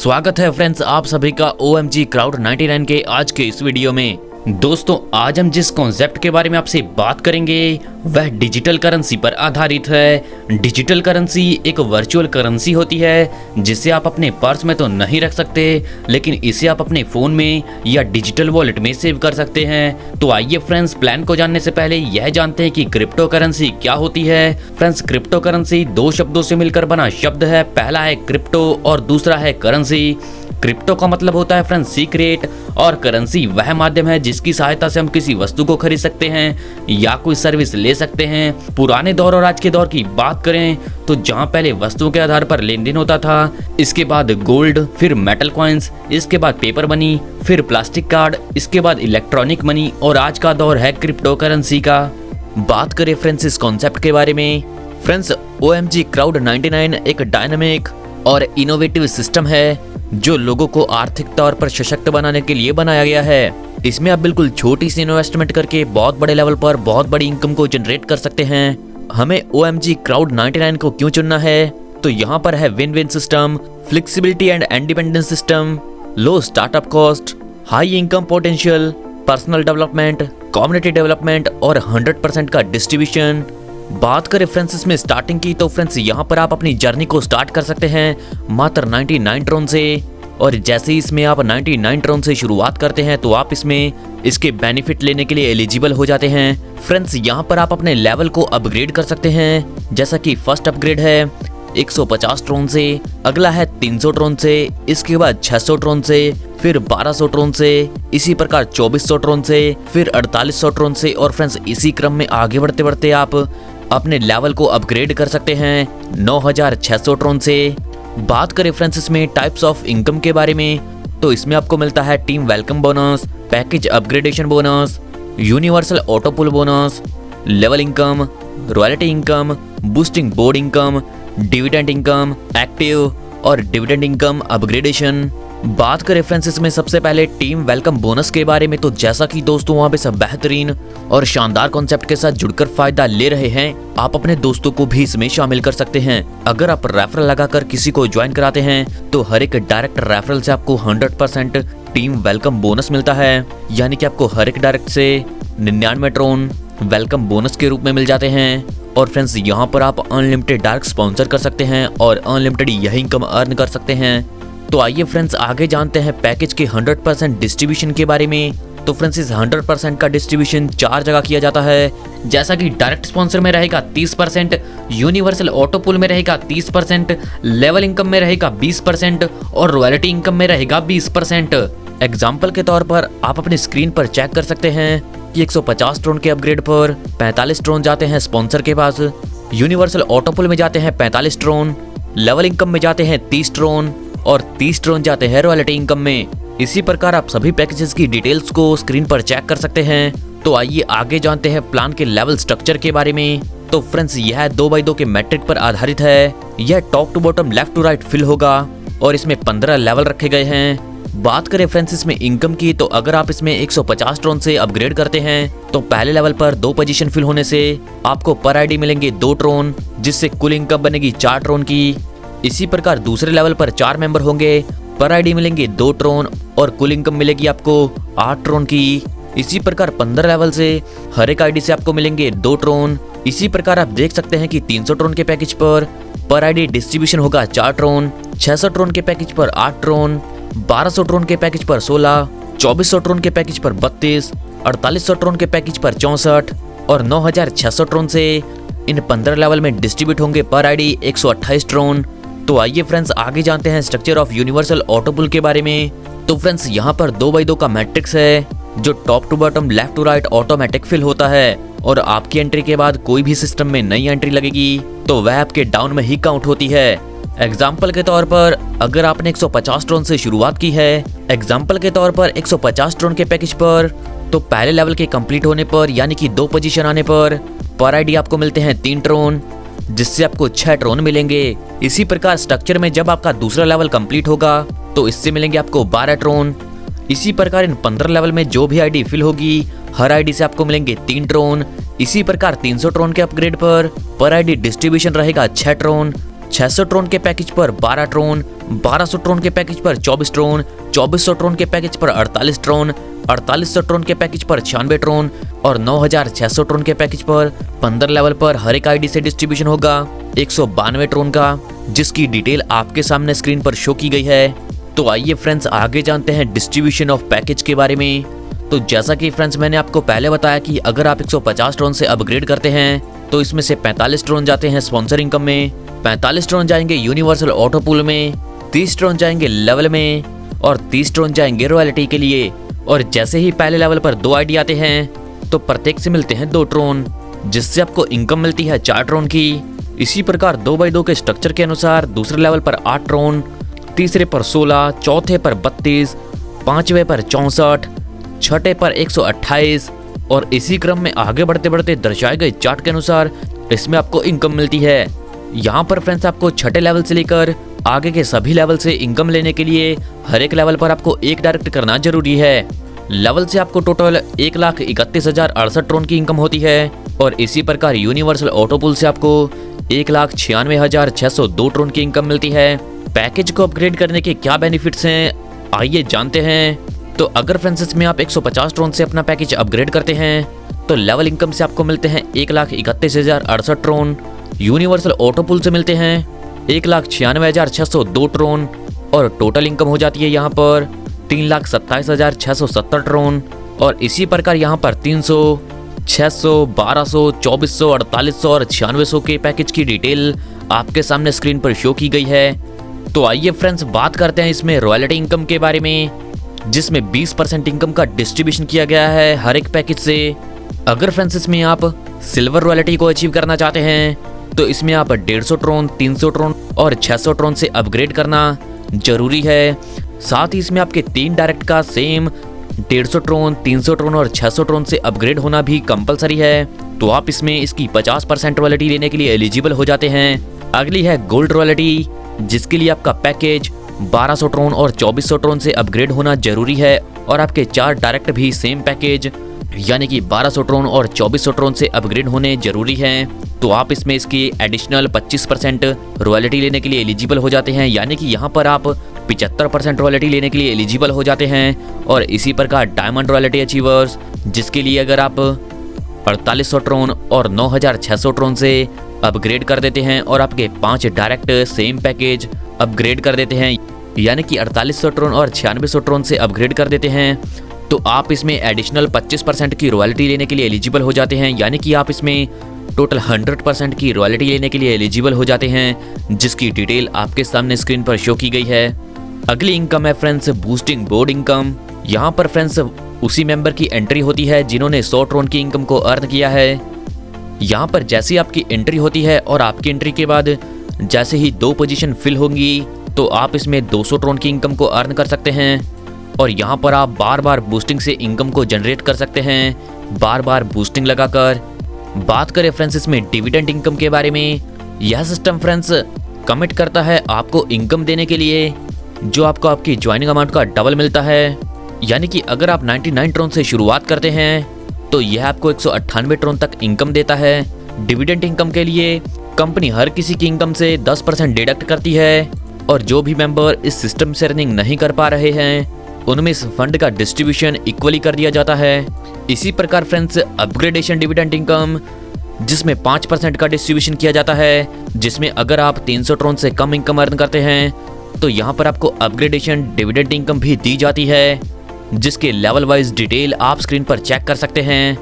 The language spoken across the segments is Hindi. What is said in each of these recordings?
स्वागत है फ्रेंड्स आप सभी का OMG क्राउड 99 के आज के इस वीडियो में। दोस्तों आज हम जिस कॉन्सेप्ट के बारे में आपसे बात करेंगे वह डिजिटल करेंसी पर आधारित है। डिजिटल करेंसी एक वर्चुअल करेंसी होती है जिसे आप अपने पर्स में तो नहीं रख सकते, लेकिन इसे आप अपने फ़ोन में या डिजिटल वॉलेट में सेव कर सकते हैं। तो आइए फ्रेंड्स, प्लान को जानने से पहले यह जानते हैं कि क्रिप्टो करेंसी क्या होती है। फ्रेंड्स, क्रिप्टो करेंसी दो शब्दों से मिलकर बना शब्द है। पहला है क्रिप्टो और दूसरा है करेंसी। क्रिप्टो का मतलब होता है फ्रेंड्स सीक्रेट, और करेंसी वह माध्यम है जिसकी सहायता से हम किसी वस्तु को खरीद सकते हैं या कोई सर्विस ले सकते हैं। पुराने दौर और आज के दौर की बात करें तो जहां पहले वस्तुओं के आधार पर लेन देन होता था, इसके बाद गोल्ड, फिर मेटल कॉइन्स, इसके बाद पेपर मनी, फिर प्लास्टिक कार्ड, इसके बाद इलेक्ट्रॉनिक मनी, और आज का दौर है क्रिप्टो करेंसी का। बात करें फ्रेंड्स इस कॉन्सेप्ट के बारे में, फ्रेंड्स OMG क्राउड 99 एक डायनामिक और इनोवेटिव सिस्टम है जो लोगों को आर्थिक तौर पर सशक्त बनाने के लिए बनाया गया है। इसमें आप बिल्कुल छोटी सी इन्वेस्टमेंट करके बहुत बड़े लेवल पर बहुत बड़ी इनकम को जनरेट कर सकते हैं। हमें OMG क्राउड 99 को क्यों चुनना है, तो यहाँ पर है win win system, flexibility and independence system, low startup cost, high income potential, personal development, community development और 100% का डिस्ट्रीब्यूशन। बात करें फ्रेंड्स इसमें स्टार्टिंग की, तो फ्रेंड्स यहाँ पर आप अपनी जर्नी को स्टार्ट कर सकते हैं मात्र 99 ट्रोन से। और जैसे ही इसमें आप 99 ट्रोन से शुरुआत करते हैं तो आप इसमें इसके बेनिफिट लेने के लिए एलिजिबल हो जाते हैं। फ्रेंड्स यहाँ पर आप अपने लेवल को अपग्रेड कर सकते हैं, जैसा कि फर्स्ट अपग्रेड है 150 ट्रोन से, अगला है 300 ट्रोन से, इसके बाद 600 ट्रोन से, फिर 1200 ट्रोन से, इसी प्रकार 2400 ट्रोन से, फिर 4800 ट्रोन से, और फ्रेंड्स इसी क्रम में आगे बढ़ते बढ़ते आप अपने लेवल को अपग्रेड कर सकते हैं 9600 ट्रोन से। बात करें फ्रेंड्स इसमें टाइप्स ऑफ इनकम के बारे में, तो इसमें आपको मिलता है team welcome bonus, package upgradation bonus, universal auto pool bonus, level income, royalty income, boosting board income, dividend income, active और डिविडेंड इनकम अपग्रेडेशन। बात करें फ्रेंड्स इसमें सबसे पहले टीम वेलकम बोनस के बारे में, तो जैसा कि दोस्तों वहाँ पे सब बेहतरीन और शानदार कॉन्सेप्ट के साथ जुड़कर फायदा ले रहे हैं, आप अपने दोस्तों को भी इसमें शामिल कर सकते हैं। अगर आप रेफरल लगाकर किसी को ज्वाइन कराते हैं तो हर एक डायरेक्ट रेफरल से आपको 100% टीम वेलकम बोनस मिलता है, यानी कि आपको हर एक डायरेक्ट से 99 ट्रोन वेलकम बोनस के रूप में मिल जाते हैं। और फ्रेंड्स यहाँ पर आप अनलिमिटेड डायरेक्ट स्पॉन्सर कर सकते हैं और अनलिमिटेड यही इनकम अर्न कर सकते हैं। तो आइए फ्रेंड्स आगे जानते हैं पैकेज के 100% डिस्ट्रीब्यूशन के बारे में। तो फ्रेंड्स इस 100% का डिस्ट्रीब्यूशन 4 जगह किया जाता है, जैसा कि डायरेक्ट स्पॉन्सर में रहेगा 30%, यूनिवर्सल ऑटो पुल में रहेगा 30%, लेवल इनकम में रहेगा 20% और रॉयल्टी इनकम में रहेगा 20%। एग्जाम्पल के तौर पर आप अपनी स्क्रीन पर चेक कर सकते हैं कि 150 ट्रोन के अपग्रेड पर 45 ट्रोन जाते हैं स्पॉन्सर के पास, यूनिवर्सल ऑटो पुल में जाते हैं 45 ट्रोन, लेवल इनकम में जाते हैं 30 ट्रोन और 30 ट्रोन जाते हैं रॉयल्टी इनकम में। इसी प्रकार आप सभी पैकेजेस की डिटेल्स को स्क्रीन पर चेक कर सकते हैं। तो आइए आगे जानते हैं प्लान के लेवल स्ट्रक्चर के बारे में। तो फ्रेंड्स यह 2x2 के मैट्रिक पर आधारित है। यह top to bottom left to right fill होगा और इसमें 15 लेवल रखे गए हैं। बात करें फ्रेंड्स इसमें इनकम की, तो अगर आप इसमें 150 ट्रोन से अपग्रेड करते हैं तो पहले लेवल पर 2 पोजीशन फिल होने से आपको पर आईडी मिलेंगे 2 ट्रोन, जिससे कुल इनकम बनेगी 4 ट्रोन की। इसी प्रकार दूसरे लेवल पर 4 मेंबर होंगे, पर आईडी मिलेंगे 2 ट्रोन और कुल इनकम मिलेगी आपको 8 ट्रोन की। इसी प्रकार 15 लेवल से हर एक आईडी से आपको मिलेंगे 2 ट्रोन। इसी प्रकार आप देख सकते हैं कि 300 ट्रोन के पैकेज पर आईडी डिस्ट्रीब्यूशन होगा 4 ट्रोन, 600 ट्रोन के पैकेज पर 8 ट्रोन, 1200 ट्रोन के पैकेज पर 16, 2400 ट्रोन के पैकेज पर 32, 4800 ट्रोन के पैकेज पर 64 और 9600 ट्रोन से इन 15 लेवल में डिस्ट्रीब्यूट होंगे पर आईडी 128 ट्रोन। तो आइए फ्रेंड्स आगे जानते हैं स्ट्रक्चर ऑफ यूनिवर्सल ऑटो पुल के बारे में। तो फ्रेंड्स यहाँ पर 2x2 का मैट्रिक्स है जो top to bottom left to right automatic fill होता है, और आपकी एंट्री के बाद कोई भी सिस्टम में नई एंट्री लगेगी तो वह आपके डाउन में ही काउंट होती है। एग्जाम्पल के तौर पर अगर आपने 150 ट्रोन से शुरुआत की है, एग्जाम्पल के तौर पर 150 ट्रोन के पैकेज पर, तो पहले लेवल के कंप्लीट होने पर यानी कि 2 पोजीशन आने पर आईडी आपको मिलते हैं 3 ट्रोन, जिससे आपको 6 ट्रोन मिलेंगे। इसी प्रकार स्ट्रक्चर में जब आपका दूसरा लेवल कंप्लीट होगा तो इससे मिलेंगे आपको 12 ट्रोन। इसी प्रकार इन 15 लेवल में जो भी आईडी फिल होगी हर आईडी से आपको मिलेंगे 3 ट्रोन। इसी प्रकार 300 ट्रोन के अपग्रेड पर आईडी डिस्ट्रीब्यूशन रहेगा 6 ट्रोन, 600 ट्रोन के पैकेज पर 12 ट्रोन, 1200 ट्रोन के पैकेज पर 24 ट्रोन, 2400 ट्रोन के पैकेज पर 48 ट्रोन, 4800 ट्रोन के पैकेज पर 96 ट्रोन और 9600 ट्रोन के पैकेज पर 15 लेवल पर हर एक आईडी से डिस्ट्रीब्यूशन होगा 192 ट्रोन का, जिसकी डिटेल आपके सामने स्क्रीन पर शो की गई है। तो आइए फ्रेंड्स आगे जानते हैं डिस्ट्रीब्यूशन ऑफ पैकेज के बारे में। तो जैसा कि फ्रेंड्स मैंने आपको पहले बताया कि अगर आप 150 ट्रोन से अपग्रेड करते हैं तो इसमें से 45 ट्रोन जाते हैं स्पॉन्सर इनकम में, 45 ट्रोन जाएंगे यूनिवर्सल ऑटो पूल में, 30 ट्रोन जाएंगे लेवल में और 30 ट्रोन जाएंगे रॉयल्टी के लिए। और जैसे ही पहले लेवल पर 2 आईडी आते हैं तो प्रत्येक से मिलते हैं 2 ट्रोन, जिससे आपको इनकम मिलती है 4 ट्रोन की। इसी प्रकार 2x2 के स्ट्रक्चर के अनुसार दूसरे लेवल पर 8 ट्रोन, तीसरे पर 16, चौथे पर 32, पांचवे पर 64, छठे पर 128 और इसी क्रम में आगे बढ़ते बढ़ते दर्शाए गए चार्ट के अनुसार इसमें आपको इनकम मिलती है। यहाँ पर फ्रेंड्स आपको छठे लेवल से लेकर आगे के सभी लेवल से इनकम लेने के लिए हर एक लेवल पर आपको एक डायरेक्ट करना जरूरी है। लेवल से आपको टोटल 1,31,068 ट्रोन की इनकम होती है और इसी प्रकार यूनिवर्सल ऑटो पूल से आपको 1,96,602 ट्रोन की इनकम मिलती है। पैकेज को अपग्रेड करने के क्या बेनिफिट्स हैं आइए जानते हैं। तो अगर फ्रेंड्स में आप 150 ट्रोन से अपना पैकेज अपग्रेड करते हैं तो लेवल इनकम से आपको मिलते हैं 1,31,068 ट्रोन, यूनिवर्सल ऑटो पूल से मिलते हैं 1,96,602 ट्रोन और टोटल इनकम हो जाती है यहाँ पर 3,27,670 ट्रोन। और इसी प्रकार यहाँ पर 300, 600, 1200, 2400, 4800 और 9600 के पैकेज की डिटेल आपके सामने स्क्रीन पर शो की गई है। तो आइए फ्रेंड्स बात करते हैं इसमें रॉयल्टी इनकम के बारे में, जिसमें 20% इनकम का डिस्ट्रीब्यूशन किया गया है हर एक पैकेज से। अगर फ्रेंड्स इसमें आप सिल्वर रॉयल्टी को अचीव करना चाहते हैं तो इसमें आप 150 ट्रोन, 300 ट्रोन और 600 ट्रोन से अपग्रेड करना जरूरी है। साथ ही इसमें आपके 3 डायरेक्ट का सेम 150 ट्रोन, 300 ट्रोन और 600 ट्रोन से अपग्रेड होना भी कंपलसरी है। तो आप इसमें इसकी 50% रॉयल्टी लेने के लिए एलिजिबल हो जाते हैं। अगली है गोल्ड रॉयल्टी, जिसके लिए आपका पैकेज 1200 ट्रोन और 2400 ट्रोन से अपग्रेड होना जरूरी है और आपके 4 डायरेक्ट भी सेम पैकेज यानी कि 1200 ट्रोन और 2400 ट्रोन से अपग्रेड होने जरूरी हैं। तो आप इसमें इसकी एडिशनल 25% रॉयल्टी लेने के लिए एलिजिबल हो जाते हैं, यानी कि यहाँ पर आप 75% रॉयल्टी लेने के लिए एलिजिबल हो जाते हैं। और इसी प्रकार डायमंड रॉयल्टी अचीवर्स, जिसके लिए अगर आप 4800 ट्रोन और 9600 ट्रोन से अपग्रेड कर देते हैं और आपके 5 डायरेक्ट सेम पैकेज अपग्रेड कर देते हैं, यानी कि 4800 ट्रोन और 9600 ट्रोन से अपग्रेड कर देते हैं, तो आप इसमें एडिशनल 25% की रॉयल्टी लेने के लिए एलिजिबल हो जाते हैं, यानी कि आप इसमें टोटल 100% की रॉयल्टी लेने के लिए एलिजिबल हो जाते हैं, जिसकी डिटेल आपके सामने स्क्रीन पर शो की गई है। अगली इनकम है फ्रेंड्स बूस्टिंग बोर्ड इनकम। यहाँ पर फ्रेंड्स उसी मेंबर की एंट्री होती है जिन्होंने 100 ट्रोन की इनकम को अर्न किया है। यहाँ पर जैसे आपकी एंट्री होती है और आपकी एंट्री के बाद जैसे ही 2 पोजीशन फिल होंगी तो आप इसमें 200 ट्रोन की इनकम को अर्न कर सकते हैं और यहाँ पर आप बार बार बूस्टिंग से इनकम को जनरेट कर सकते हैं, बार बार बूस्टिंग लगाकर। बात करें फ्रेंड्स इसमें डिविडेंड इनकम के बारे में, यह सिस्टम फ्रेंड्स कमिट करता है आपको इनकम देने के लिए जो आपको आपकी ज्वाइनिंग अमाउंट का डबल मिलता है। यानी कि अगर आप 99 ट्रोन से शुरुआत करते हैं तो यह आपको 198 ट्रोन तक इनकम देता है। डिविडेंड इनकम के लिए कंपनी हर किसी की इनकम से 10% डिडक्ट करती है और जो भी मेंबर इस सिस्टम से अर्निंग नहीं कर पा रहे हैं उनमें इस फंड का डिस्ट्रीब्यूशन इक्वली कर दिया जाता है। इसी प्रकार फ्रेंड्स अपग्रेडेशन डिविडेंड इनकम, जिसमें 5% का डिस्ट्रीब्यूशन किया जाता है, जिसमें अगर आप 300 ट्रोन से कम इनकम अर्न करते हैं तो यहाँ पर आपको अपग्रेडेशन डिविडेंड इनकम भी दी जाती है, जिसके लेवल वाइज डिटेल आप स्क्रीन पर चेक कर सकते हैं।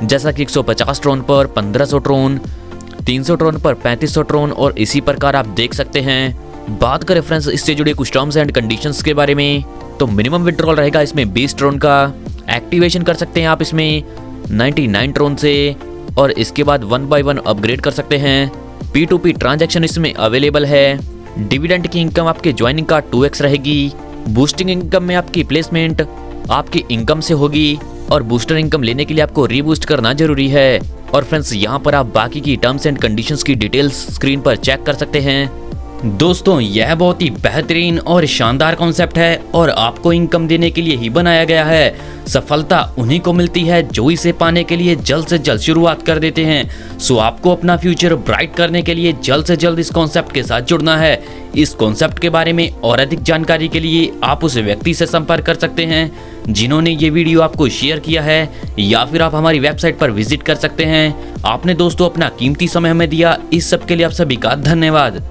जैसा कि 150 ट्रोन पर 1500 ट्रोन, 300 ट्रोन पर 3500 ट्रोन और इसी प्रकार आप देख सकते हैं। बात करें फ्रेंड्स इससे जुड़े कुछ टर्म्स एंड कंडीशंस के बारे में, तो मिनिमम विड्रॉल रहेगा इसमें 20 ट्रोन का। एक्टिवेशन कर सकते हैं आप इसमें 99 ट्रोन से और इसके बाद 1 by 1 अपग्रेड कर सकते हैं। P2P ट्रांजैक्शन इसमें अवेलेबल है। डिविडेंड की इनकम आपके ज्वाइनिंग का 2x रहेगी। बूस्टिंग इनकम में आपकी प्लेसमेंट आपकी इनकम से होगी और बूस्टर इनकम लेने के लिए आपको रीबूस्ट करना जरूरी है। और फ्रेंड्स यहाँ पर आप बाकी की टर्म्स एंड कंडीशंस की डिटेल्स स्क्रीन पर चेक कर सकते हैं। दोस्तों यह बहुत ही बेहतरीन और शानदार कॉन्सेप्ट है और आपको इनकम देने के लिए ही बनाया गया है। सफलता उन्हीं को मिलती है जो इसे पाने के लिए जल्द से जल्द शुरुआत कर देते हैं। सो आपको अपना फ्यूचर ब्राइट करने के लिए जल्द से जल्द इस कॉन्सेप्ट के साथ जुड़ना है। इस कॉन्सेप्ट के बारे में और अधिक जानकारी के लिए आप उस व्यक्ति से संपर्क कर सकते हैं जिन्होंने ये वीडियो आपको शेयर किया है, या फिर आप हमारी वेबसाइट पर विजिट कर सकते हैं। आपने दोस्तों अपना कीमती समय हमें दिया, इस सब के लिए आप सभी का धन्यवाद।